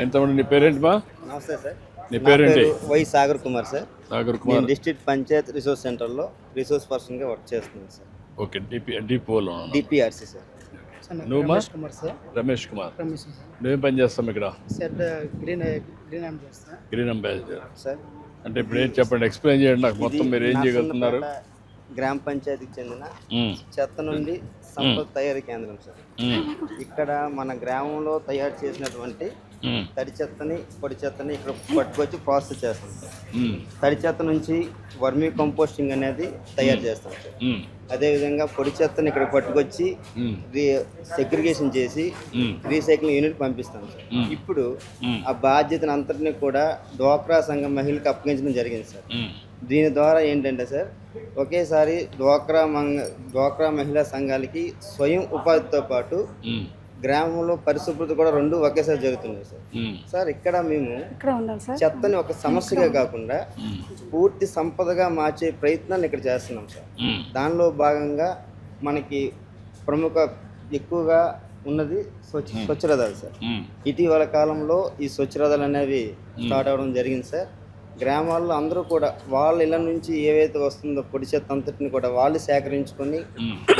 ఎంతమంది నీ పేరేంటి బా? నమస్తే సార్. నీ పేరేంటి? Y Sagar Kumar sir. Sagar Kumar. District panchayat resource సెంటర్లో రిసోర్స్ పర్సన్గా వర్క్ చేస్తున్నాను సార్. ఓకే, డిపోలో డిపిఆర్సి సార్. నువ్వు రమేష్ కుమార్ సార్. రమేష్ కుమార్. రమేష్ సార్. నువ్వేం పని చేస్తాం ఇక్కడ? Sir green ambassador green ambassador sir అంటే ఇప్పుడు ఏం చెప్పండి, ఎక్స్ప్లెయిన్ చేయండి నాకు మొత్తం. మీరు ఏం చేయగలుగుతున్నారు? గ్రామ పంచాయతీకి చెందిన చెత్త నుండి సంపద తయారీ కేంద్రం సార్. ఇక్కడ మన గ్రామంలో తయారు చేసినటువంటి తడి చెత్తని పొడి చెత్తని ఇక్కడ పట్టుకొచ్చి ప్రాసెస్ చేస్తాం సార్. తడి చెత్త నుంచి వర్మీ కంపోస్టింగ్ అనేది తయారు చేస్తాం సార్. అదేవిధంగా పొడి చెత్తని ఇక్కడ పట్టుకొచ్చి సెగ్రిగేషన్ చేసి రీసైక్లింగ్ యూనిట్ పంపిస్తాం సార్. ఇప్పుడు ఆ బాధ్యతను అంతటినీ కూడా డ్వాక్రా సంఘం మహిళలకు అప్పగించడం జరిగింది సార్. దీని ద్వారా ఏంటంటే సార్, ఒకేసారి డ్వాక్రా మహిళా సంఘాలకి స్వయం ఉపాధితో పాటు గ్రామంలో పరిశుభ్రత కూడా రెండు ఒకేసారి జరుగుతున్నాయి సార్. సార్ ఇక్కడ మేము చెత్తని ఒక సమస్యగా కాకుండా పూర్తి సంపదగా మార్చే ప్రయత్నాన్ని ఇక్కడ చేస్తున్నాం సార్. దానిలో భాగంగా మనకి ఎక్కువగా ఉన్నది స్వచ్ఛ రథాలు సార్. ఇటీవల కాలంలో ఈ స్వచ్ఛ రథాలు అనేవి స్టార్ట్ అవ్వడం జరిగింది సార్. గ్రామాల్లో అందరూ కూడా వాళ్ళ ఇళ్ళ నుంచి ఏవైతే వస్తుందో పొడి చెత్త అంతటిని కూడా వాళ్ళు సేకరించుకొని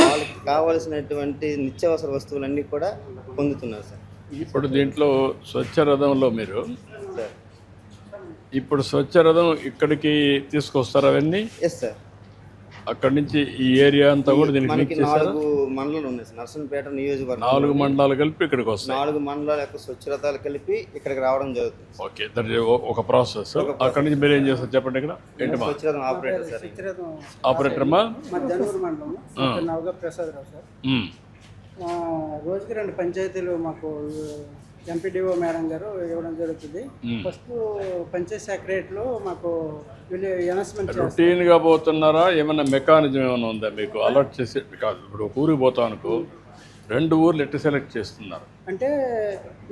వాళ్ళకి కావలసినటువంటి నిత్యావసర వస్తువులన్నీ కూడా పొందుతున్నారు సార్. ఇప్పుడు దీంట్లో స్వచ్ఛ రథంలో మీరు సార్ ఇప్పుడు స్వచ్ఛ రథం ఇక్కడికి తీసుకొస్తారు అవన్నీ? Yes sir. అక్కడి నుంచి ఈ ఏరియా అంతా కూడా దీనికి మనకి 4 మండలాలు ఉన్నాయి సార్. నర్సంపేట నియోజకవర్గం 4 మండలాలు కలిపి ఇక్కడికి వస్తాయి. 4 మండలాల యొక్క స్వచ్ఛ రథాలు కలిపి ఇక్కడికి రావడం జరుగుతుంది. ఓకే, దట్ ఒక ప్రాసెస్. అక్కడి నుంచి మీరు ఏం చేస్తారు చెప్పండి. ఇక్కడ ఏంటి మా స్వచ్ఛ రథం ఆపరేటర్ సార్. ఆపరేటర్ మా జనూరు మండలం నవగా ప్రసాదరావు సార్. రోజుకి 2 పంచాయతీలు మాకు ఎంపీడీఓ మేడం గారు ఇవ్వడం జరుగుతుంది. ఫస్ట్ పంచాయత్ సెక్రటరీలో మాకు అనౌన్స్మెంట్ రొటీన్గా పోతున్నారా? ఏమైనా మెకానిజం ఏమైనా ఉందా మీకు అలర్ట్ చేసి? కాదు, ఇప్పుడు ఒక ఊరికి పోతాం అనుకో, 2 ఊర్లు ఎట్లా సెలెక్ట్ చేస్తున్నారు అంటే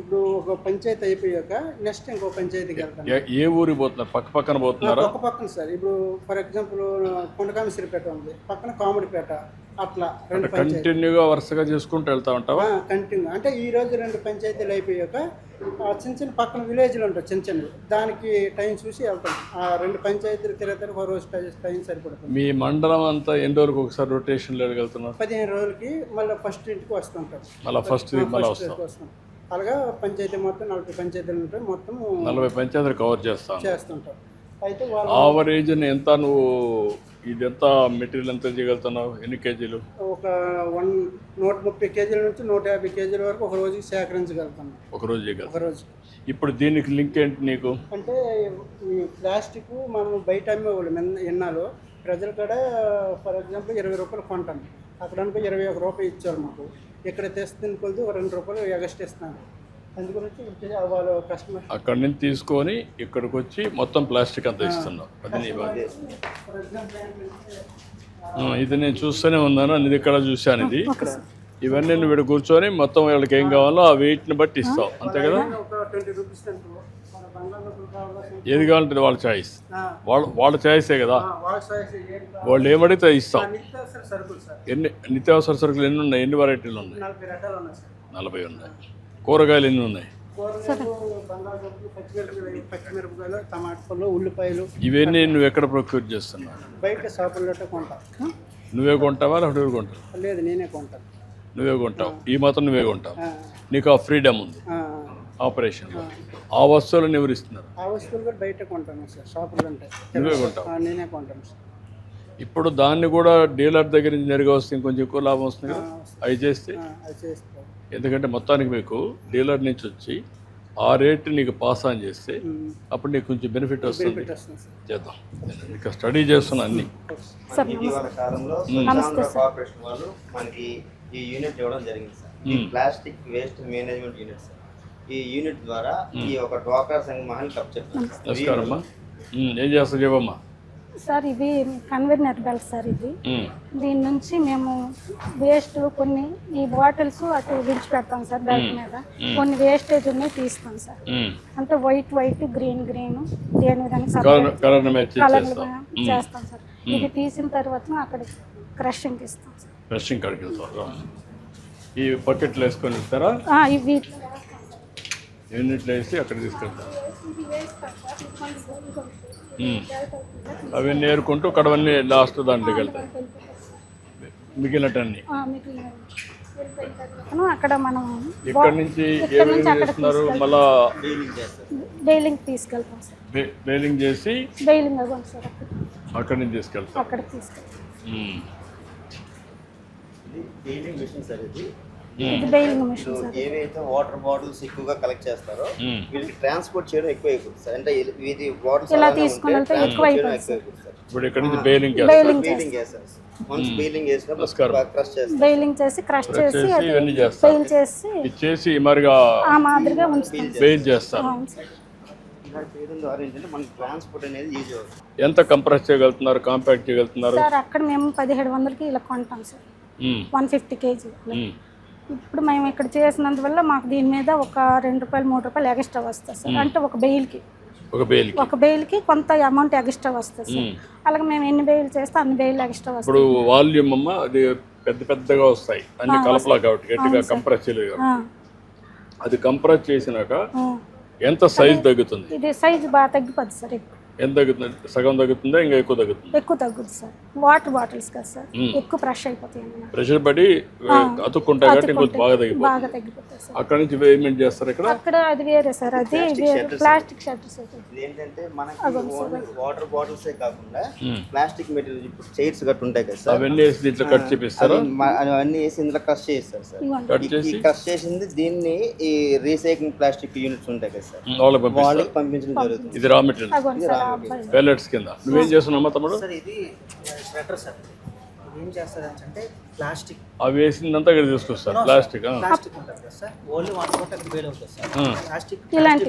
ఇప్పుడు ఒక పంచాయతీ అయిపోయాక నెక్స్ట్ ఇంకో పంచాయతీకి వెళ్తాం. ఏ ఊరికి పోతున్నారు? పక్క పక్కన పోతున్నారా? ఒక పక్కన సార్. ఇప్పుడు ఫర్ ఎగ్జాంపుల్ కొండకామేశ్వరిపేట ఉంది, పక్కన కామెడీపేట, అట్లా 2 కంటిన్యూగా వరుసగా చేసుకుంటూ వెళ్తా ఉంటావా? కంటిన్యూ అంటే ఈ రోజు 2 పంచాయతీలు అయిపోయాక చిన్న చిన్న పక్కన విలేజ్లు ఉంటాయి చిన్న చిన్నవి, దానికి టైం చూసి వెళ్తాం. ఆ 2 పంచాయతీలు తిరుగుతారు, ఒక రోజు టైం సరిపడుతుంది. మీ మండలం అంతా ఎన్ని రోజులకు ఒకసారి రొటేషన్లో వెళ్తున్నారు? 15 రోజులకి మళ్ళీ ఫస్ట్ ఇంటికి వస్తుంటాం. మళ్ళీ ఫస్ట్ వస్తాం. అలాగా పంచాయతీ మొత్తం 40 పంచాయతీలు ఉంటాయి. మొత్తం 40 పంచాయతీలు కవర్ చేస్తుంటాం. అయితే ఆవరేజ్ ఎంత నువ్వు ఇదెంత మెటీరియల్ ఎంత చేయగలుగుతున్నావు? ఎన్ని కేజీలు? ఒక 130 కేజీల నుంచి 150 కేజీల వరకు ఒక రోజుకి సేకరించగలుగుతాను. ఒక రోజు. ఇప్పుడు దీనికి లింక్ ఏంటి నీకు? అంటే ఈ ప్లాస్టిక్ మనం బయట అమ్మేవాళ్ళు ఎన్నాళ్ళు ప్రజలు కూడా ఫర్ ఎగ్జాంపుల్ 20 రూపాయలు కొంటాను, అక్కడ అనుకో 21 రూపాయలు ఇచ్చారు మాకు. ఇక్కడ తెస్తున్న కొద్ది 2 రూపాయలు ఎగస్ట్ ఇస్తున్నాను. అందుగురించి వాళ్ళు కస్టమర్ అక్కడి నుంచి తీసుకొని ఇక్కడికి వచ్చి మొత్తం ప్లాస్టిక్ అంతా ఇస్తున్నావు. అది నీ బాధ్యత. ఇది నేను చూస్తూనే ఉన్నాను, ఇది ఇక్కడ చూశాను. ఇది ఇవన్నీ నువ్వు ఇక్కడ కూర్చొని మొత్తం వాళ్ళకి ఏం కావాలో ఆ వెయిట్ని బట్టి ఇస్తావు, అంతే కదా? ఏది కావాలంటే వాళ్ళ చాయిస్, వాళ్ళ చాయిసే కదా. వాళ్ళు ఏమడిగితే ఇస్తాం. నిత్యావసర సరుకులు ఎన్ని ఉన్నాయి? ఎన్ని వెరైటీలు ఉన్నాయి? 40 ఉన్నాయి. కూరగాయలు ఎన్ని ఉన్నాయి? పచ్చిమిరపకాయలు, టమాటాలు, ఉల్లిపాయలు. ఇవన్నీ నువ్వు ఎక్కడ ప్రొక్యూర్ చేస్తున్నావు? బయట షాపుల్లో కొంటా. నువ్వే కొంటావా లేకపోతే ఎవరు కొంటావు? లేదు, నేనే కొంటాను. నువ్వే కొంటావు, ఈ మాత్రం నువ్వే కొంటావు. నీకు ఆ ఫ్రీడమ్ ఉంది ఆపరేషన్లో. ఆ వస్తువులను ఎవరు ఇస్తున్నారు? ఆ వస్తువులు కూడా బయట కొంటాను సార్, షాపులు ఉంటాయి. నువ్వే కొంటావు? నేనే కొంటాను సార్. ఇప్పుడు దాన్ని కూడా డీలర్ దగ్గర నుంచి నేరుగా వస్తే ఇంకొంచెం ఎక్కువ లాభం వస్తుంది కదా అవి చేస్తే. ఎందుకంటే మొత్తానికి మీకు డీలర్ నుంచి వచ్చి ఆ రేట్ నీకు పాస్ ఆన్ చేస్తే అప్పుడు నీకు కొంచెం బెనిఫిట్ వస్తుంది. చేద్దాం, ఇంకా స్టడీ చేస్తున్నా అన్ని. ఇటీవల కాలంలో కార్పొరేషన్ వాళ్ళు మనకి ఈ యూనిట్ ఇవ్వడం జరిగింది సార్. ఈ plastic waste management unit sir. ఈ యూనిట్ ద్వారా ఈ ఒక డ్వాక్రా సంఘ మహిళలకు అప్పచెప్తాం. నమస్కారం అమ్మా, ఏం చేస్తావు చెప్పమ్మా? సార్ ఇది కన్వీనర్ బెల్ట్ సార్. ఇది దీని నుంచి మేము వేస్ట్ కొన్ని ఈ బాటిల్స్ అటు విడిచిపెడతాం సార్. బెల్ట్ మీద కొన్ని వేస్టేజ్ ఉన్నాయి తీస్తాం సార్. అంటే వైట్ గ్రీన్ దేని విధంగా కలర్ చేస్తాం సార్. ఇది తీసిన తర్వాత అక్కడ క్రషింగ్ ఇస్తాం సార్. క్రషింగ్ కాడికి వెళ్తాం. ఈ బకెట్లు వేసుకొని ఇస్తారా? ఇవి యూనిట్లు వేసి అక్కడ తీసుకెళ్తారు. అవన్నీ ఏరుకుంటూ కడవన్నీ లాస్ట్ దాంట్లోకి వెళ్తాయి మిగిలినటన్నీ. అక్కడ మనం ఇక్కడ నుంచి ఏ విధంగా చేస్తున్నారు? మళ్ళా బెయిలింగ్ తీసుకెళ్తాం సార్. బెయిలింగ్ చేసి బెయిలింగ్ అవ్వండి సార్, అక్కడి నుంచి తీసుకెళ్తారు. అక్కడ తీసుకెళ్తాం. ఇది డీలింగ్ మిషన్ సార్. ఇది ఇది బెయిలింగ్ మిషన్ సార్. ఏవైతే వాటర్ బాటిల్స్ ఎక్కువగా కలెక్ట్ చేస్తారో వీటికి ట్రాన్స్పోర్ట్ చేయడం ఎక్కువ అయిపోతుంది సార్. అంటే ఇది బాటిల్స్ ఇలా తీసుకొని వెళ్తే ఎక్కువ అయిపోతుంది సార్. ఇప్పుడు ఇక్కడ నుంచి బెయిలింగ్ బెయిలింగ్ చేస్తారు. వన్స్ బెయిలింగ్ చేసినప్పుడు క్రష్ చేస్తారు. బెయిలింగ్ చేసి క్రష్ చేసి ఇవన్నీ చేస్తారు. బెయిల్ చేసి ఇచ్చేసి మరిగా ఆ మాదిరిగా ఉంచుతాం. బెయిల్ చేస్తారు. అవును సార్. ఇలా చేయడం ద్వారా ఏంటంటే మనకి ట్రాన్స్పోర్ట్ అనేది ఈజీ అవుతుంది. ఎంత కంప్రెస్ చేయగలుగుతున్నారు, కాంపాక్ట్ చేయగలుగుతున్నారు? సార్ అక్కడ మేము 1700కి ఇలా కొంటాం సార్, 150 kg. ఇప్పుడు మేము ఇక్కడ చేసినందువల్ల మాకు దీని మీద ఒక ₹2 ₹3 ఎక్స్ట్రా వస్తుంది సార్. అంటే ఒక బెయిల్కి కొంత అమౌంట్ ఎక్స్ట్రా వస్తుంది సార్. అలాగే మేము ఎన్ని బెయిల్ చేస్తే అన్ని బెయిల్ ఎక్స్ట్రా వస్తుంది. ఇప్పుడు వాల్యూమ్ అమ్మ అది పెద్దగా వస్తాయి అన్ని కలపలా కాబట్టి గట్టిగా కంప్రెస్ చేయలేదు. అది కంప్రెస్ చేసినాక ఎంత సైజ్ తగ్గుతుంది? ఇది సైజ్ బాగా తగ్గిపోద్ది సార్. ఎంత తగ్గుతుంది? సగం తగ్గుతుందా ఇంకా ఎక్కువ తగ్గుతుంది? ఎక్కువ తగ్గుద్ది సార్. వాటర్ బాటిల్స్ కదా సార్, ఎక్కువ ఫ్రెష్ అయిపోతాయి అన్నమాట. ప్రెషర్ పడి అతుక్కుంటాయి కాబట్టి ఇంకొంచెం బాగా తగ్గిపోతాయి సార్. అక్కడ నుంచి పేమెంట్ చేస్తారు. అక్కడ అది వేరే సార్, అది ప్లాస్టిక్ షట్టర్స్. ఇది ఏంటంటే మనకి వాటర్ బాటిల్స్ కాకుండా ప్లాస్టిక్ మెటీరియల్ ఇప్పుడు చైర్స్ గట్టు ఉంటాయి కదా సార్, అవన్నీ వేసి దీంట్లో కట్ చేపిస్తారు. అవన్నీ వేసి ఇందులో కట్ చేస్తారు సార్. కట్ చేసి కట్ చేసింది దీన్ని ఈ రీసైక్లింగ్ ప్లాస్టిక్ యూనిట్స్ ఉంటాయి కదా సార్, వాళ్ళకి పంపించడం జరుగుతుంది. ఇది రా మెటీరియల్ పెల్లెట్స్ కింద. నువ్వేం చేస్తున్నావు తమ్ముడు? సార్ ఇది స్వెటర్ సార్. ఇది ఏం చేస్తారు అంటే ప్లాస్టిక్ అవి వేసిందంతా ఇక్కడ తీసుకొస్తారు. ప్లాస్టిక్ ఉంటుంది కదా సార్, ఓన్లీ 1 foot బేల్ అవుతుంది సార్. ప్లాస్టిక్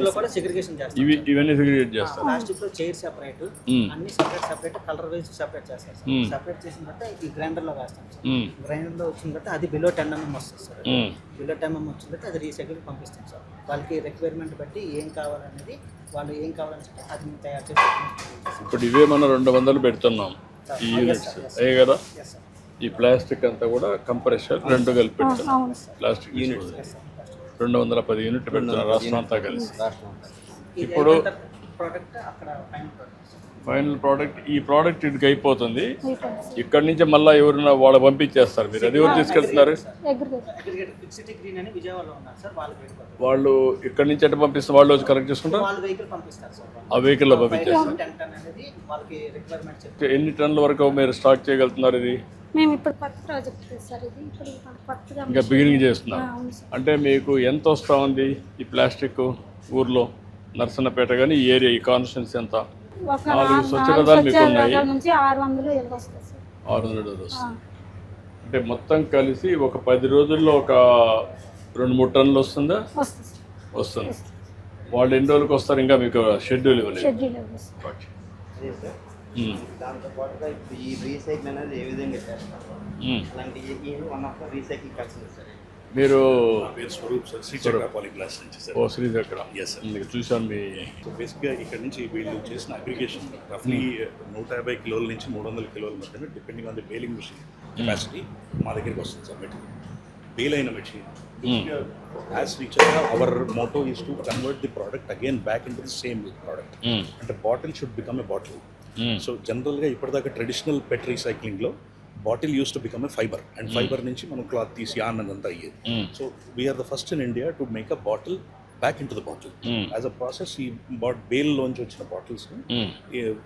లో కూడా సెగ్రిగేషన్ చేస్తారు. ఇవన్నీ సెగ్రిగేట్ చేస్తారు. ప్లాస్టిక్ లో చైర్ సెపరేట్, అన్ని సెపరేట్ కలర్ వైజ్ సెపరేట్ చేస్తారు సార్. సెపరేట్ చేసిన తర్వాత ఈ గ్రైండర్ లో వేస్తాం సార్. గ్రైండర్ లో వచ్చిన తర్వాత అది బిలో 10 mm వస్తుంది సార్. బిలో 10 mm వచ్చిన తర్వాత అది రీసైకిల్ పంపిస్తాం సార్. వాళ్ళకి రిక్వైర్మెంట్ బట్టి ఏం కావాలనేది వాళ్ళు ఏం కావాలని చెప్పి అది మేము తయారు చేసి ఇప్పుడు ఇవే మనం 200 పెడుతున్నాం ఈ యూనిట్స్ అయ్యే కదా. ఈ ప్లాస్టిక్ అంతా కూడా కంప్రెషర్ 2 కలిపి పెడుతున్నాం. ప్లాస్టిక్ యూనిట్స్ 210 యూనిట్లు పెడుతున్నాం రాష్ట్రం అంతా కలిసి. ఇప్పుడు ప్రోడక్ట్ అక్కడ ఫైనల్ ప్రోడక్ట్ ఈ ప్రోడక్ట్ ఇదికి అయిపోతుంది. ఇక్కడ నుంచి మళ్ళీ ఎవరైనా వాళ్ళు పంపించేస్తారు. మీరు అది ఎవరు తీసుకెళ్తున్నారు? సిటీ గ్రీన్ అని విజయవాడలో ఉన్నారు సార్. వాళ్ళు ఇక్కడ నుంచి ఎట్లా పంపిస్తారు? వాళ్ళు వచ్చి కలెక్ట్ చేసుకుంటారు. వాళ్ళ వెహికల్ పంపిస్తారు సార్. ఆ వెహికల్లో పంపించేస్తారు. 10 ton అనేది వాళ్ళకి రిక్వైర్మెంట్ చెప్తే ఎన్ని టన్నుల వరకు మీరు స్టాక్ చేయగలుగుతున్నారు? ఇది మేము ఇప్పుడు కొత్త ప్రాజెక్ట్ సార్. ఇది ఇప్పుడు కొత్తగా ఇంకా బిగినింగ్ చేస్తున్నారు. అంటే మీకు ఎంత వస్తూ ఉంది ఈ ప్లాస్టిక్ ఊర్లో? నర్సన్నపేట కానీ ఈ ఏరియా ఈ కాన్స్టిట్యున్సీ ఎంత? 4 స్వచ్ఛగదాలు మీకు ఉన్నాయి. 600 వస్తుంది సార్. 600 వస్తుంది. అంటే మొత్తం కలిసి ఒక 10 రోజుల్లో ఒక 2-3 టన్నులు వస్తుందా? వస్తుంది. వాళ్ళు ఎన్ని రోజులకు వస్తారు? ఇంకా మీకు షెడ్యూల్ ఇవ్వలేదు. దాంతో పాటుగా ఇప్పుడు ఈ రీసైకిల్ అనేది ఏ విధంగా చేస్తారు అలాంటి one of the recycle culture sir. మీరు స్వరూప్ సార్, శ్రీచక్ర పాలిగ్లాస్ నుంచి సార్. ఓ శ్రీచక్ర. Yes sir. మీకు చూసాను మీ. సో బేసిక్గా ఇక్కడ నుంచి వీళ్ళు చేసిన అగ్రిగేషన్ రఫ్లీ 150 కిలోల నుంచి 300 కిలోల మధ్యన depending on the baling machine capacity మా దగ్గరికి వస్తుంది సార్. మెటీరియల్ బేల్ అయిన machine as Srichakra our motto is to convert the product again back into the same product. అంటే bottle should become a bottle. So జనరల్గా ఇప్పటిదాకా traditional PET రీసైక్లింగ్లో bottle use to become a fibre, and fibre నుంచి మనం cloth తీసి yarn అదంతా అయ్యేది. So we are the first in India to make a bottle back into the bottle as a process. ఈ బేల్లోంచి వచ్చిన bottles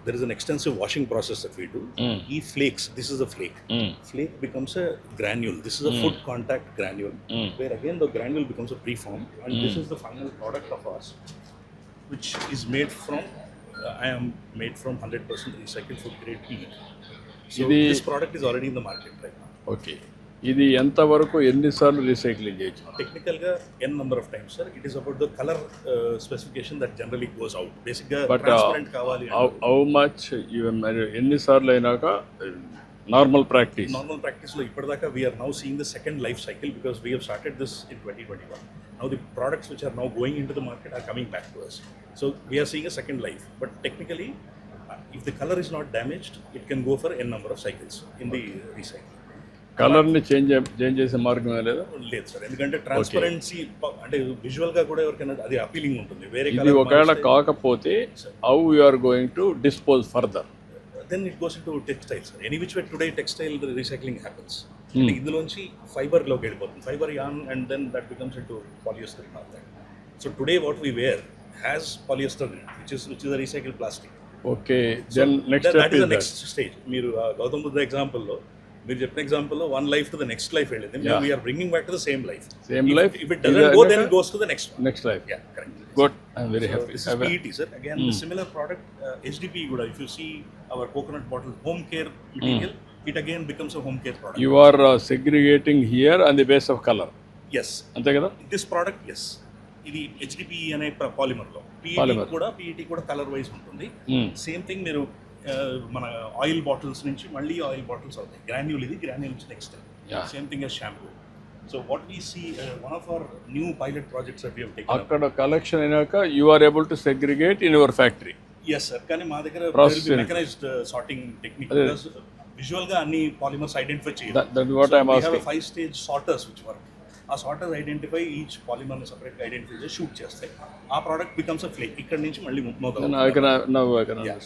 there is an extensive washing process that we do. ఈ flakes, this is a flake. Flake becomes a granule. This is a food contact granule, where again the granule becomes a preform, and this is the final product of ours, which is made from I am made from 100% recycled food grade PET. So this product is already in the market right now. Okay. ఇది ఎంతవరకు ఎన్నిసార్లు recycling చేయొచ్చు? టెక్నికల్గా n number of times sir. It is about the color specification that generally goes out. Basically But transparent కావాలి. How much ఎన్నిసార్లు అయినాక normal practice? Normal ప్రాక్టీస్లో ఇప్పటిదాకా we are now seeing the second life cycle because we have started this in 2021. Now the products which are now going into the market are coming back to us. So we are seeing a second life. But technically, if the color is not damaged, it can go for n number of cycles in the recycling. కలర్ని change చేసే మార్గం లేదా? లేదు sir, ఎందుకంటే transparency అంటే విజువల్గా కూడా ఎవరికైనా అది అపీలింగ్ ఉంటుంది. వేరే ఇది ఒకవేళ కాకపోతే how you are going to dispose further? Then it goes into textile sir. Any which way today textile recycling happens. ఇందులోంచి ఫైబర్లోకి వెళ్ళిపోతుంది, fibre yarn, and then that becomes into polyester. So today what we wear has polyester which is a recycle plastic. Okay, then next stage. మీరు గౌతమ్ బుద్ధ ఎగ్జాంపుల్లో మీరు చెప్పిన ఎగ్జాంపుల్లో one life to the next life వెళ్ళింది. We are bringing back to the same life. If it doesn't go, then it goes to the next one. Next life. Yeah, correct. Good. I'm very happy. This is PET, sir. Again, the similar product, HDPE Guda. If you see our coconut bottle home care material, it again becomes a home care product. You are segregating here on the base of color. Yes. అంతే కదా? This product, yes. ఇది HDPE అనే పాలిమర్లో PET కూడా colour wise ఉంటుంది. Same thing మీరు మన oil bottles నుంచి మళ్ళీ ఆయిల్ బాటిల్స్ అవుతాయి. గ్రాన్యూల్ నుంచి next same thing as shampoo. So what we see one of our new pilot projects that we have taken. అక్కడ కలెక్షన్ అయినాక you are able to segregate in your factory. Yes sir, కానీ మా దగ్గర mechanised sorting technique, విజువల్గా అన్ని polymers identify చేయాలి. That is what I am asking. 5 stage sorters which work. ఆ సార్టర్స్ identify each పాలిమర్ని సపరేట్గా ఐడెంటిఫై చేసి షూట్ చేస్తాయి. ఆ ప్రోడక్ట్ బికమ్స్ అ ఫ్లేక్. ఇక్కడ నుంచి మళ్ళీ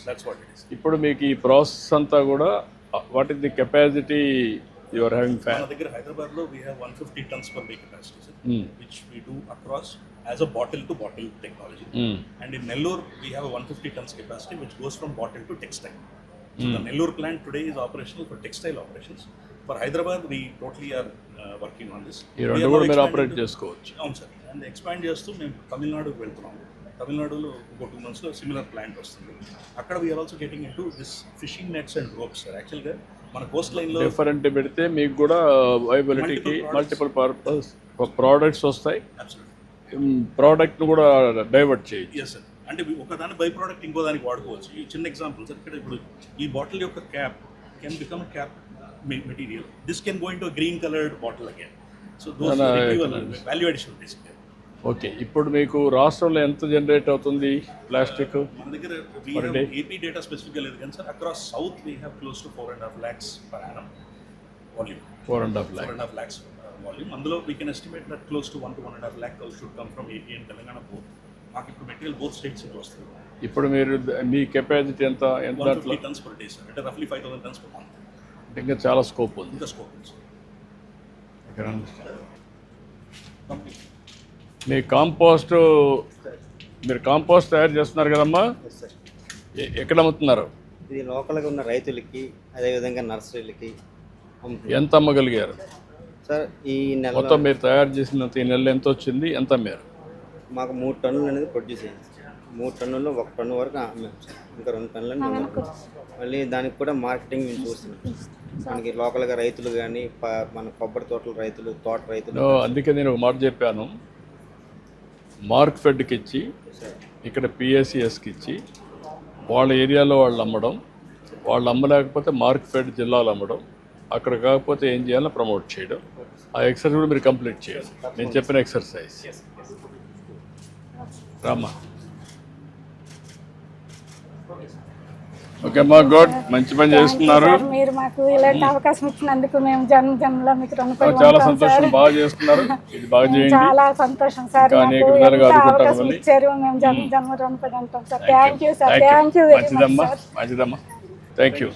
దట్స్ వాట్ ఇట్ ఇస్. ఇప్పుడు మీకు ఈ ప్రాసెస్ అంతా కూడా what is the capacity you are having? మన దగ్గర హైదరాబాద్లో we have 150 tons per day capacity, sir, which we do across as a bottle to bottle technology. And in Nellore we have a 150 tons capacity which goes from bottle to textile. So the Nellore plant today is operational for textile operations. For Hyderabad we totally are working on this. ఈ రెండు కూడా మీరు operate చేసుకోవచ్చు. అవును sir, and expand చేస్తూ మేము తమిళనాడుకి వెళ్తున్నాము. తమిళనాడులో ఇంకో 2 monthsలో సిమిలర్ ప్లాంట్ వస్తుంది. అక్కడ we are also getting into this fishing nets and ropes sir. యాక్చువల్గా మన కోస్ట్ లైన్లో డిఫరెంట్ పెడితే మీకు కూడా వైబిలిటీకి మల్టిపుల్ పర్పస్ ప్రోడక్ట్స్ వస్తాయి. ప్రోడక్ట్ను కూడా డైవర్ట్ చేయొచ్చు. ఎస్ సార్, అంటే ఒకదాని బై ప్రోడక్ట్ ఇంకో దానికి వాడుకోవచ్చు. ఈ చిన్న ఎగ్జాంపుల్ సార్, ఇక్కడ ఇప్పుడు ఈ బాటిల్ యొక్క cap can become cap material. This can go into green coloured bottle again. So those value addition బేసిక్గా. ఓకే, ఇప్పుడు మీకు రాష్ట్రంలో ఎంత జనరేట్ అవుతుంది ప్లాస్టిక్? మన దగ్గర ఏపీ డేటా స్పెసిఫిక్గా లేదు కానీ sir, across south we have close to 4.5 lakhs per annum volume. 4.5 lakhs volume. అందులో we can estimate that close to 1 to 1.5 lakh should come from AP and Telangana both. మాకు ఇప్పుడు material both states నుంచి వస్తుంది. ఇప్పుడు మీరు మీ కెపాసిటీ ఎంత 150 tons per day sir, అంటే రఫ్లీ 5,000 tons per month. ఇంకా చాలా స్కోప్ ఉంది. ఇంకా స్కోప్ ఉంది సార్. మీ మీరు కాంపోస్ట్ తయారు చేస్తున్నారు కదమ్మా, ఎక్కడ అమ్ముతున్నారు? ఇది లోకల్గా ఉన్న రైతులకి, అదేవిధంగా నర్సరీలకి ఎంత అమ్మగలిగారు సార్? ఈ నెల మొత్తం మీరు తయారు చేసినంత ఈ నెల ఎంత వచ్చింది, ఎంత అమ్మారు? మాకు 3 టన్నులు అనేది ప్రొడ్యూస్ అయింది. 3 టన్నుల్లో 1 టన్ను వరకు అమ్మాము సార్. ఇంకా 2 టన్నులు మళ్ళీ దానికి కూడా మార్కెటింగ్ మేము చూస్తున్నాం. మనకి లోకల్గా రైతులు కానీ, మన కొబ్బరి తోటల రైతులు, తోట రైతులు. అందుకే నేను ఒక మాట చెప్పాను, మార్క్ ఫెడ్కి ఇచ్చి ఇక్కడ పిఎస్సిఎస్కి ఇచ్చి వాళ్ళ ఏరియాలో వాళ్ళు అమ్మడం, వాళ్ళు అమ్మలేకపోతే మార్క్ ఫెడ్ జిల్లాలో అమ్మడం, అక్కడ కాకపోతే ఏం చేయాలో ప్రమోట్ చేయడం. ఆ ఎక్సర్సైజ్ కూడా మీరు కంప్లీట్ చేయాలి, నేను చెప్పిన ఎక్సర్సైజ్. రామ్మా. ఓకే అమ్మా, గుడ్, మంచి పని చేస్తున్నారు. మీరు మాకు ఇలాంటి అవకాశం ఇచ్చినందుకు మేము జన్మలో మీకు రుణపడి చాలా సంతోషం, బాగా చేస్తున్నారు. ఇది బాగా చేయండి. చాలా సంతోషం సార్, అవకాశం ఇచ్చారు. మేము జన్మ రుణపడి ఉంటాం sir. Thank you sir, thank you very much. మంచిదమ్మా, థ్యాంక్ యూ.